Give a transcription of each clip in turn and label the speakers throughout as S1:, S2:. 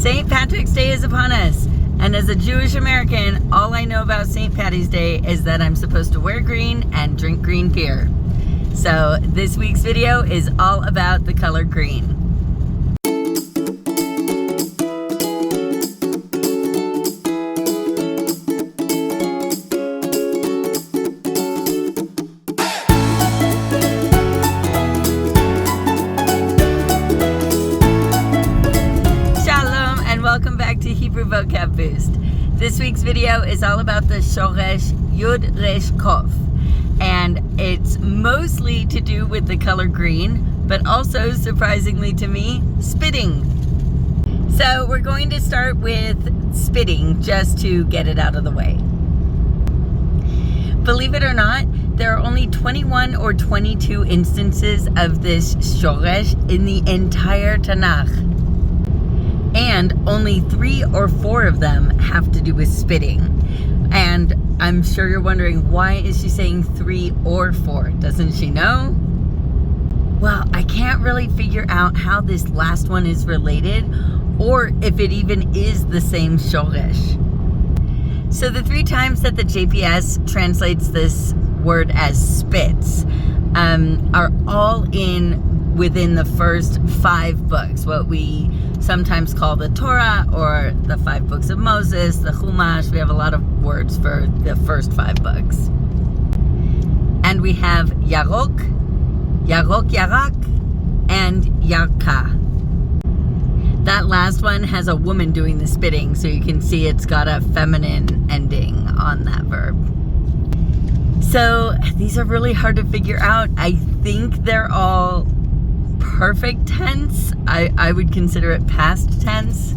S1: St. Patrick's Day is upon us, and as a Jewish American, all I know about St. Patty's Day is that I'm supposed to wear green and drink green beer. So this week's video is all about the color green. Welcome back to Hebrew Vocab Boost. This week's video is all about the shoresh Yod Resh Kof, and it's mostly to do with the color green, but also, surprisingly to me, spitting. So we're going to start with spitting just to get it out of the way. Believe it or not, there are only 21 or 22 instances of this shoresh in the entire Tanakh. And only 3 or 4 of them have to do with spitting. And I'm sure you're wondering, why is she saying 3 or 4? Doesn't she know? Well, I can't really figure out how this last one is related, or if it even is the same shoresh. So the 3 times that the JPS translates this word as spits are all within the first 5 books, what we sometimes call the Torah, or the 5 books of Moses, the Chumash. We have a lot of words for the first 5 books. And we have Yarok, Yarok Yarak, and Yarka. That last one has a woman doing the spitting, so you can see it's got a feminine ending on that verb. So these are really hard to figure out. I think they're all perfect tense. I would consider it past tense,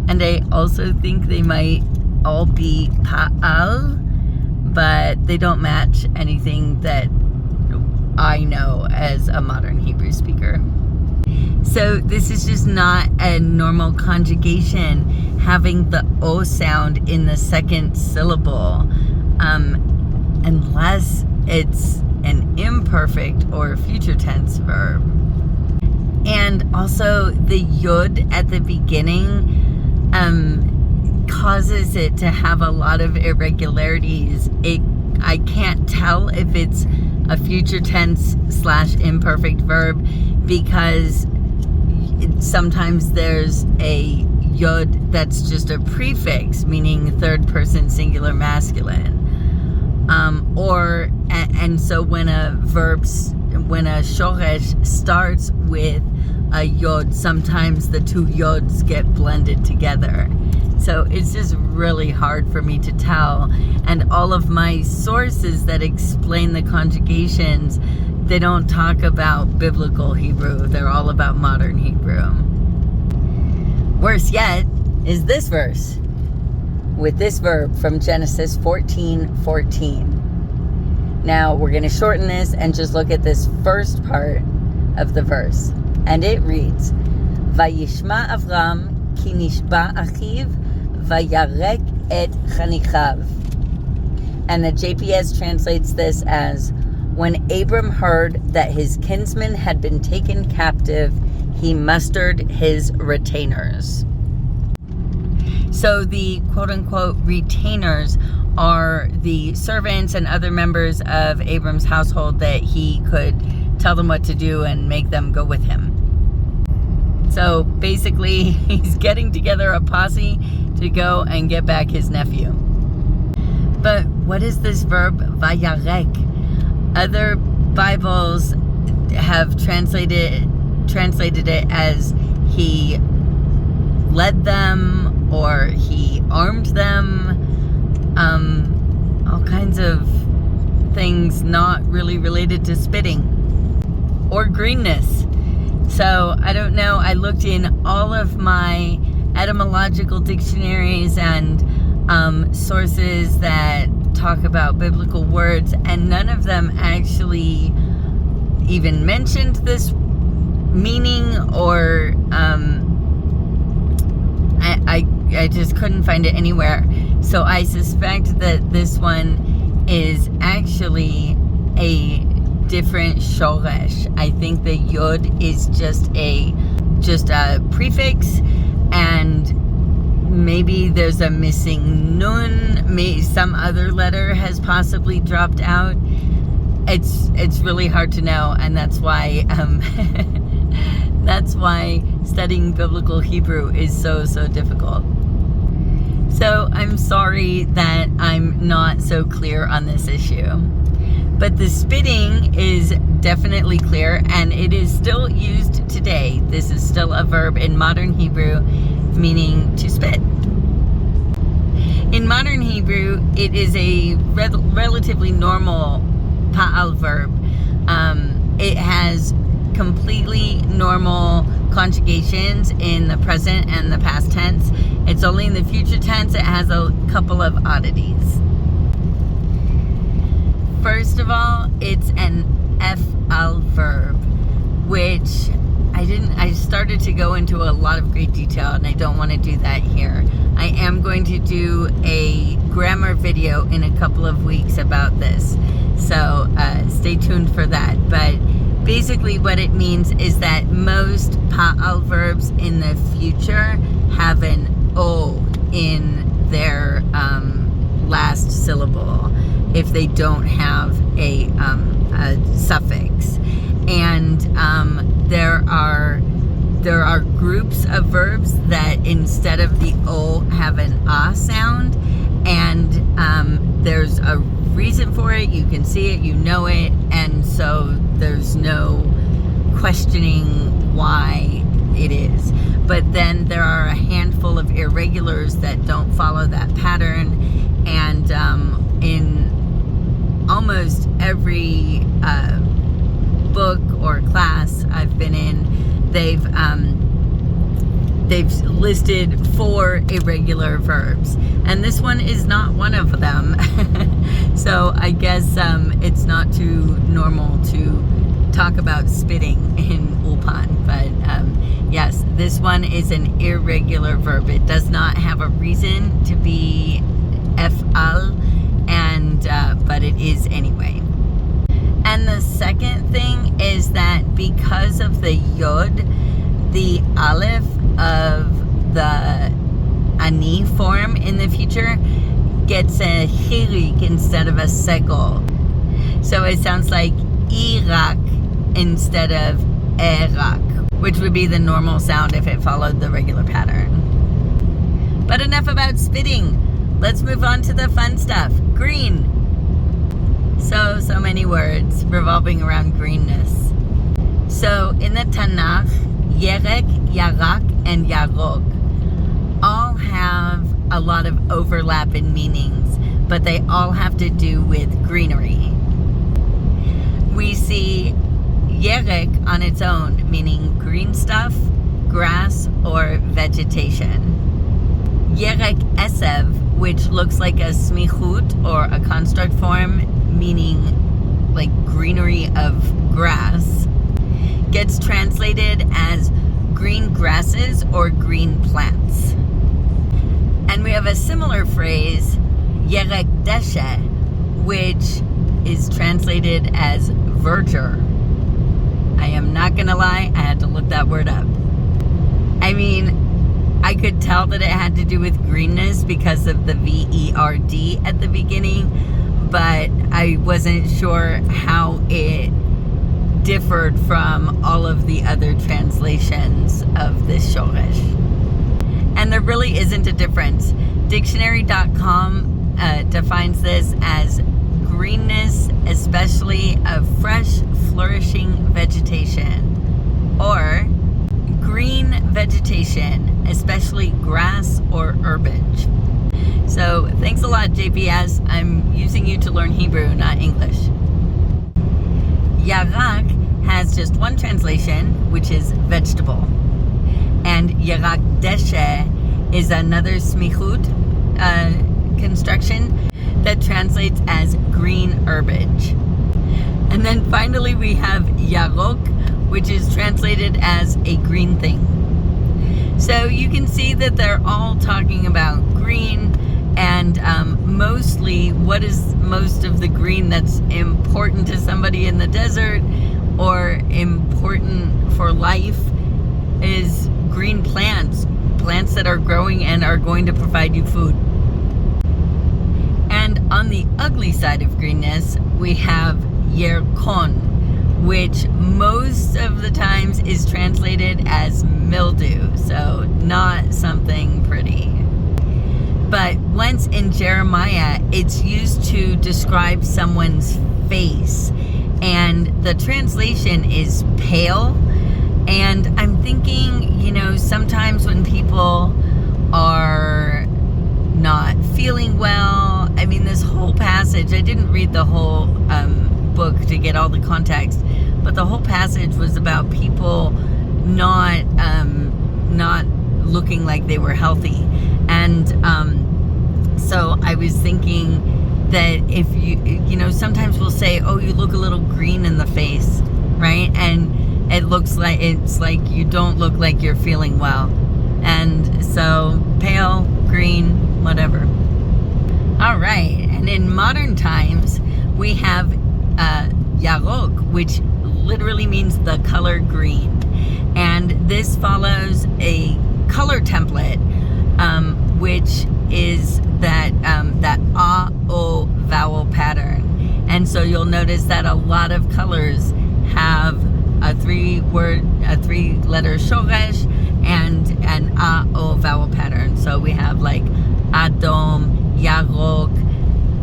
S1: and I also think they might all be pa'al, but they don't match anything that I know as a modern Hebrew speaker. So this is just not a normal conjugation, having the O sound in the second syllable, unless it's an imperfect or future tense verb. And also the yod at the beginning causes it to have a lot of irregularities. I can't tell if it's a future tense / imperfect verb, because sometimes there's a yod that's just a prefix, meaning third person singular masculine. And so when a shoresh starts with a yod, sometimes the 2 yods get blended together. So it's just really hard for me to tell. And all of my sources that explain the conjugations, they don't talk about biblical Hebrew. They're all about modern Hebrew. Worse yet is this verse, with this verb from Genesis 14:14. Now we're going to shorten this and just look at this first part of the verse. And it reads, Vayishma Avram ki nishba achiv vayarek et chanichav. And the JPS translates this as, when Abram heard that his kinsman had been taken captive, he mustered his retainers. So the quote-unquote retainers are the servants and other members of Abram's household that he could tell them what to do and make them go with him. So basically, he's getting together a posse to go and get back his nephew. But what is this verb, vayarek? Other Bibles have translated it as he led them, or he armed them, all kinds of things not really related to spitting or greenness. So I don't know. I looked in all of my etymological dictionaries and sources that talk about biblical words, and none of them actually even mentioned this meaning, or I just couldn't find it anywhere. So I suspect that this one is actually a different shoresh. I think the yod is just a prefix, and maybe there's a missing nun, maybe some other letter has possibly dropped out. It's really hard to know, and that's why that's why studying biblical Hebrew is so difficult. So I'm sorry that I'm not so clear on this issue. But the spitting is definitely clear, and it is still used today. This is still a verb in modern Hebrew, meaning to spit. In modern Hebrew, it is a relatively normal pa'al verb. It has completely normal conjugations in the present and the past tense. It's only in the future tense it has a couple of oddities. First of all, it's an f'al verb, which I started to go into a lot of great detail, and I don't want to do that here. I am going to do a grammar video in a couple of weeks about this, so stay tuned for that. But basically what it means is that most pa'al verbs in the future have an o in their last syllable if they don't have a suffix. And there are groups of verbs that instead of the o have an a sound, and there's a reason for it. You can see it, you know it, and so there's no questioning why it is. But then there are a handful of irregulars that don't follow that pattern, and in almost every book or class I've been in, they've listed 4 irregular verbs, and this one is not one of them. So I guess it's not too normal to talk about spitting in Ulpan, but yes, this one is an irregular verb. It does not have a reason to be f'al, and but it is anyway. And the second thing is that because of the yod, the aleph of the ani form in the future gets a chirik instead of a segol. So it sounds like irak instead of erak, which would be the normal sound if it followed the regular pattern. But enough about spitting. Let's move on to the fun stuff. Green. So many words revolving around greenness. So in the Tanakh, Yerek, Yarak, and Yarok all have a lot of overlap in meanings, but they all have to do with greenery. We see Yerek on its own, meaning green stuff, grass, or vegetation. Yerek Esev, which looks like a smichut or a construct form, meaning like greenery of grass, gets translated as green grasses or green plants. And we have a similar phrase, Yerek Deshe, which is translated as verdure. I am not gonna lie, I had to look that word up. I mean, I could tell that it had to do with greenness because of the V-E-R-D at the beginning, but I wasn't sure how it differed from all of the other translations of this shoresh. And there really isn't a difference. Dictionary.com defines this as greenness, especially of fresh, flourishing vegetation, or green vegetation, especially grass or herbage. So thanks a lot, JPS. I'm using you to learn Hebrew, not English. Yarak has just one translation, which is vegetable. And Yarak Deshe is another smichut construction that translates as green herbage. And then finally we have Yarok, which is translated as a green thing. So you can see that they're all talking about green, and mostly what is most of the green that's important to somebody in the desert or important for life is green plants that are growing and are going to provide you food. And on the ugly side of greenness, we have yerkon, which most of the times is translated as mildew, so not something pretty. But once in Jeremiah, it's used to describe someone's face, and the translation is pale. And I'm thinking, sometimes when people are not feeling well, I mean, this whole passage, I didn't read the whole book to get all the context, but the whole passage was about people not looking like they were healthy. And so I was thinking that if sometimes we'll say, oh, you look a little green in the face, right? And it's like you don't look like you're feeling well. And so pale, green, whatever. All right. And in modern times, we have yarok, which literally means the color green. And this follows a color template, which is that A-O vowel pattern. And so you'll notice that a lot of colors have a three-letter shoresh and an A-O vowel pattern. So we have like Adom, Yarok,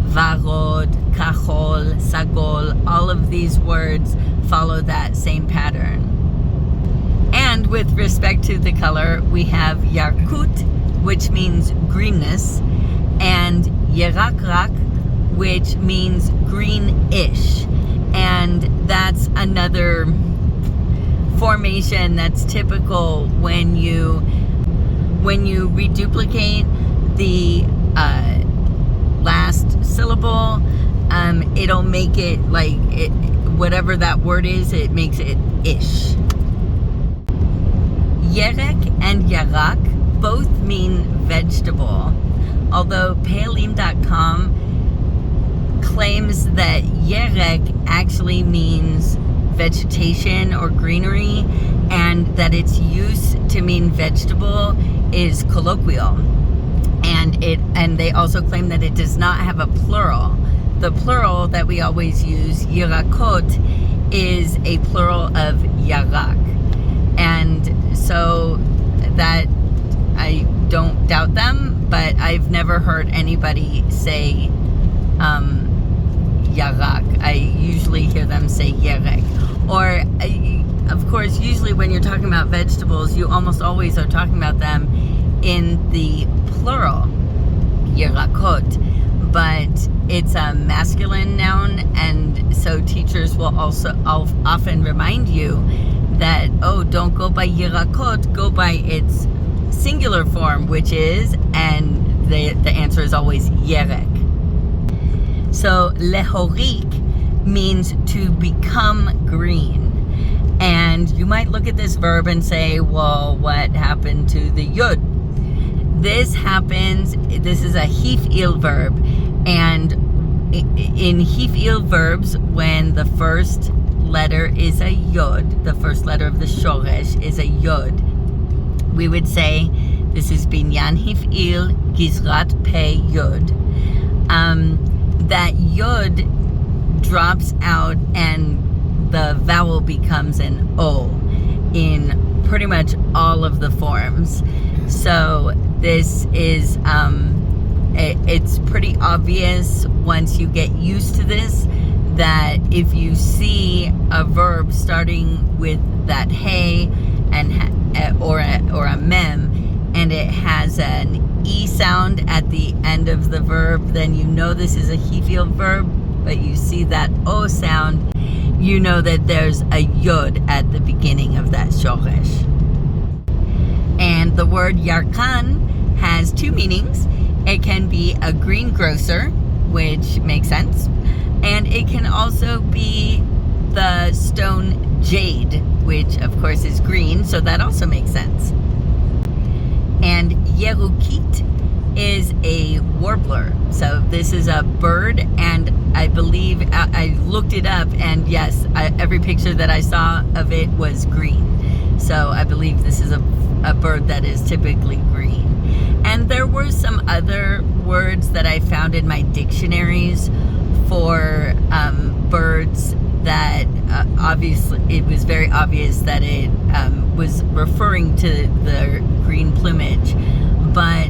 S1: Varod, Kachol, Sagol. All of these words follow that same pattern. And with respect to the color, we have Yarkut, which means greenness, and Yerakrak, which means greenish. And that's another formation that's typical when you reduplicate the last syllable. It'll make it like whatever that word is, it makes it ish. Yerek and yarak both mean vegetable, although Palim.com claims that yerek actually means vegetation or greenery, and that its use to mean vegetable is colloquial. And they also claim that it does not have a plural. The plural that we always use, yirakot, is a plural of yarak. And so that I don't doubt them, but I've never heard anybody say yarak. I usually hear them say yerek. Or, of course, usually when you're talking about vegetables, you almost always are talking about them in the plural, yerakot. But it's a masculine noun, and so teachers will also often remind you that, oh, don't go by yerakot, go by its singular form, which is, and the answer is always yerek. So lehorik means to become green. And you might look at this verb and say, well, what happened to the yud? This is a hif'il verb. And in hif'il verbs, when the first letter is a yod, the first letter of the shoresh is a yod, we would say, this is binyan hif'il gizrat pei yod. That yod drops out and the vowel becomes an O in pretty much all of the forms. So this is, it's pretty obvious once you get used to this, that if you see a verb starting with that hey or a mem, and it has an E sound at the end of the verb, then you know this is a hif'il verb. But you see that O sound, you know that there's a yod at the beginning of that shoresh. And the word yarkan has two meanings. It can be a greengrocer, which makes sense, and it can also be the stone jade, which of course is green, so that also makes sense. And yerukit is a warbler. So this is a bird, and I believe I looked it up, and yes, every picture that I saw of it was green. So I believe this is a a bird that is typically green. And there were some other words that I found in my dictionaries for birds that obviously it was very obvious that it was referring to the green plumage. But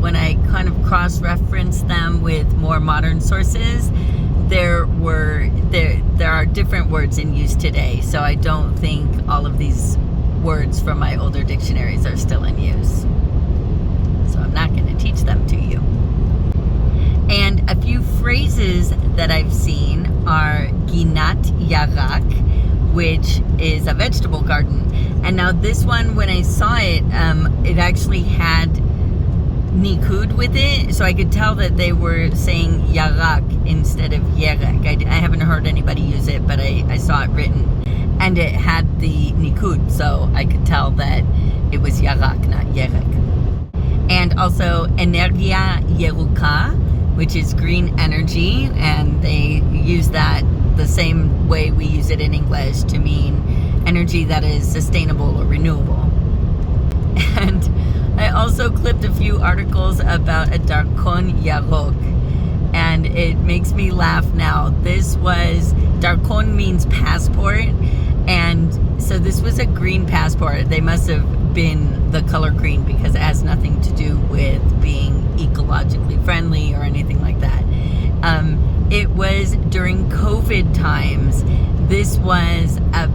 S1: when I kind of cross-referenced them with more modern sources, there are different words in use today. So I don't think all of these words from my older dictionaries are still in use. So I'm not going to teach them to you. And a few phrases that I've seen are ginat yarak, which is a vegetable garden. And now this one, when I saw it, it actually had nikud with it, so I could tell that they were saying yarak instead of yerek. I haven't heard anybody use it, but I saw it written, and it had the nikud, so I could tell that it was yarak, not yerek. And also energia yeruka, which is green energy, and they use that the same way we use it in English to mean energy that is sustainable or renewable. And I also clipped a few articles about a darkon yarok, and it makes me laugh now. Darkon means passport, and so this was a green passport. They must have been the color green because it has nothing to do with being ecologically friendly or anything like that. It was during COVID times. This was a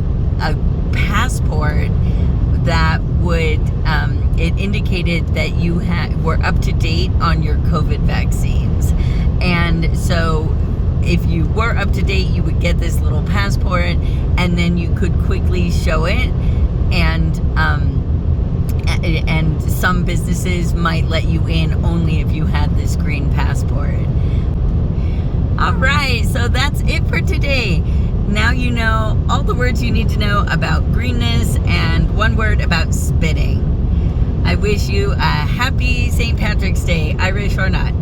S1: passport that would it indicated that you were up to date on your COVID vaccines. And so if you were up to date, you would get this little passport, and then you could quickly show it, and some businesses might let you in only if you had this green passport. All right, so that's it for today. Now you know all the words you need to know about greenness and one word about spitting. I wish you a happy St. Patrick's Day, Irish or not.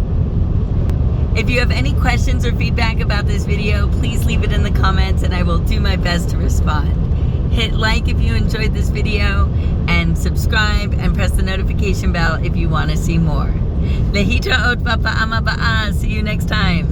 S1: If you have any questions or feedback about this video, please leave it in the comments and I will do my best to respond. Hit like if you enjoyed this video, and subscribe and press the notification bell if you want to see more. Lehitraot bapa'am aba'ah. See you next time.